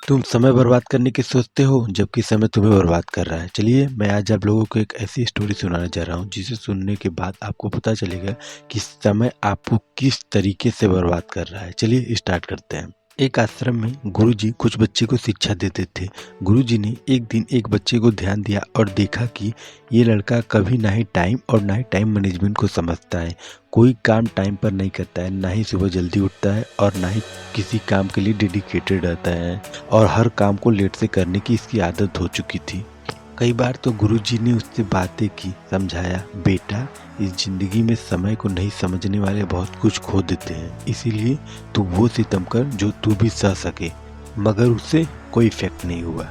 तुम समय बर्बाद करने की सोचते हो जबकि समय तुम्हें बर्बाद कर रहा है। चलिए मैं आज आप लोगों को एक ऐसी स्टोरी सुनाने जा रहा हूँ जिसे सुनने के बाद आपको पता चलेगा कि समय आपको किस तरीके से बर्बाद कर रहा है। चलिए स्टार्ट करते हैं। एक आश्रम में गुरुजी कुछ बच्चे को शिक्षा देते थे। गुरुजी ने एक दिन एक बच्चे को ध्यान दिया और देखा कि ये लड़का कभी ना ही टाइम और ना ही टाइम मैनेजमेंट को समझता है। कोई काम टाइम पर नहीं करता है, ना ही सुबह जल्दी उठता है और ना ही किसी काम के लिए डेडिकेटेड रहता है और हर काम को लेट से करने की इसकी आदत हो चुकी थी। कई बार तो गुरुजी ने उससे बातें की, समझाया, बेटा इस जिंदगी में समय को नहीं समझने वाले बहुत कुछ खो देते हैं, इसीलिए तू वो सितम कर जो तू भी सह सके। मगर उससे कोई इफेक्ट नहीं हुआ।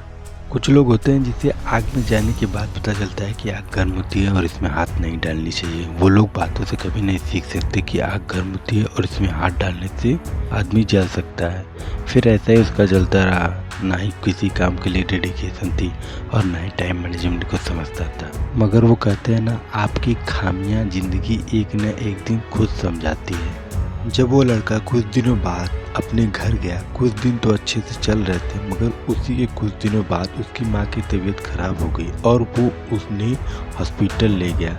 कुछ लोग होते हैं जिसे आग में जाने के बाद पता चलता है कि आग गर्म होती है और इसमें हाथ नहीं डालनी चाहिए। वो लोग बातों से कभी नहीं सीख सकते कि आग गर्म होती है और इसमें हाथ डालने से आदमी जल सकता है। फिर ऐसा ही उसका जलता रहा, ना ही किसी काम के लिए डेडिकेशन थी और ना ही टाइम मैनेजमेंट को समझता था। मगर वो कहते हैं ना, आपकी खामियां जिंदगी एक न एक दिन खुद समझाती है। जब वो लड़का कुछ दिनों बाद अपने घर गया, कुछ दिन तो अच्छे से चल रहे थे, मगर उसी के कुछ दिनों बाद उसकी माँ की तबीयत खराब हो गई और वो उसने हॉस्पिटल ले गया।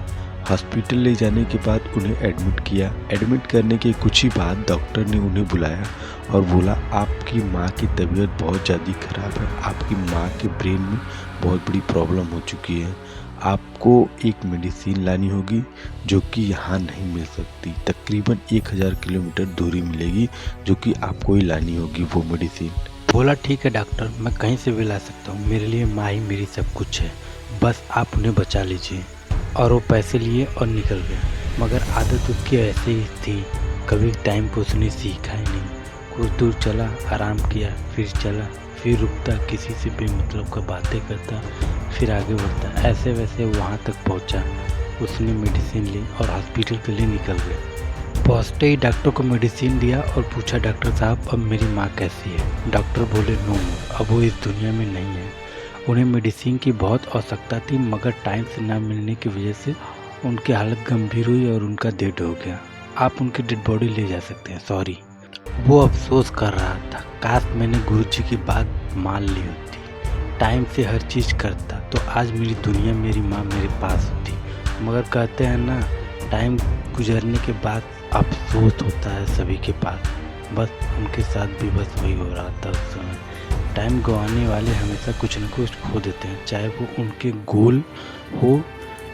हॉस्पिटल ले जाने के बाद उन्हें एडमिट किया। एडमिट करने के कुछ ही बाद डॉक्टर ने उन्हें बुलाया और बोला, आपकी माँ की तबीयत बहुत ज़्यादा खराब है, आपकी माँ के ब्रेन में बहुत बड़ी प्रॉब्लम हो चुकी है, आपको एक मेडिसिन लानी होगी जो कि यहाँ नहीं मिल सकती। तकरीबन 1000 किलोमीटर दूरी मिलेगी जो कि आपको ही लानी होगी वो मेडिसिन। बोला ठीक है डॉक्टर, मैं कहीं से भी ला सकता हूँ, मेरे लिए माँ ही मेरी सब कुछ है, बस आप उन्हें बचा लीजिए। और वो पैसे लिए और निकल गया। मगर आदत उसकी ऐसे ही थी, कभी टाइम को उसने सीखा ही नहीं। कुछ दूर चला, आराम किया, फिर चला, फिर रुकता, किसी से बेमतलब का बातें करता, फिर आगे बढ़ता। ऐसे वैसे वहाँ तक पहुँचा, उसने मेडिसिन ली और हॉस्पिटल के लिए निकल गया। पहुँचते ही डॉक्टर को मेडिसिन दिया और पूछा, डॉक्टर साहब अब मेरी माँ कैसी है? डॉक्टर बोले, नो, अब वो इस दुनिया में नहीं है। उन्हें मेडिसिन की बहुत आवश्यकता थी, मगर टाइम से ना मिलने की वजह से उनकी हालत गंभीर हुई और उनका डेथ हो गया। आप उनकी डेड बॉडी ले जा सकते हैं, सॉरी। वो अफसोस कर रहा था, काश मैंने गुरुजी की बात मान ली होती, टाइम से हर चीज़ करता तो आज मेरी दुनिया, मेरी माँ मेरे पास होती। मगर कहते हैं ना, टाइम गुजरने के बाद अफसोस होता है सभी के पास। बस उनके साथ भी बस वही हो रहा था उस समय। टाइम गंवाने वाले हमेशा कुछ न कुछ खो देते हैं, चाहे वो उनके गोल हो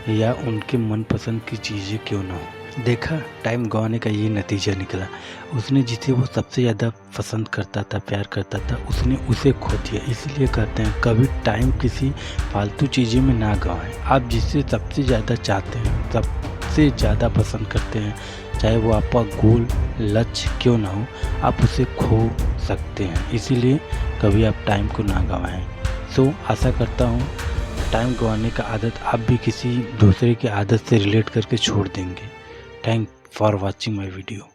या उनके मनपसंद की चीज़ें क्यों ना हो। देखा, टाइम गंवाने का ये नतीजा निकला। उसने जिसे वो सबसे ज़्यादा पसंद करता था, प्यार करता था, उसने उसे खो दिया। इसलिए कहते हैं कभी टाइम किसी फालतू चीज़ों में ना गंवाएं। आप जिससे सबसे ज़्यादा चाहते हैं, सबसे ज़्यादा पसंद करते हैं, चाहे वो आपका गोल, लक्ष्य क्यों ना हो, आप उसे खो सकते हैं। इसीलिए कभी आप टाइम को ना गंवाएं। सो आशा करता हूँ टाइम गंवाने का आदत आप भी किसी दूसरे की आदत से रिलेट करके छोड़ देंगे। Thank for watching my video.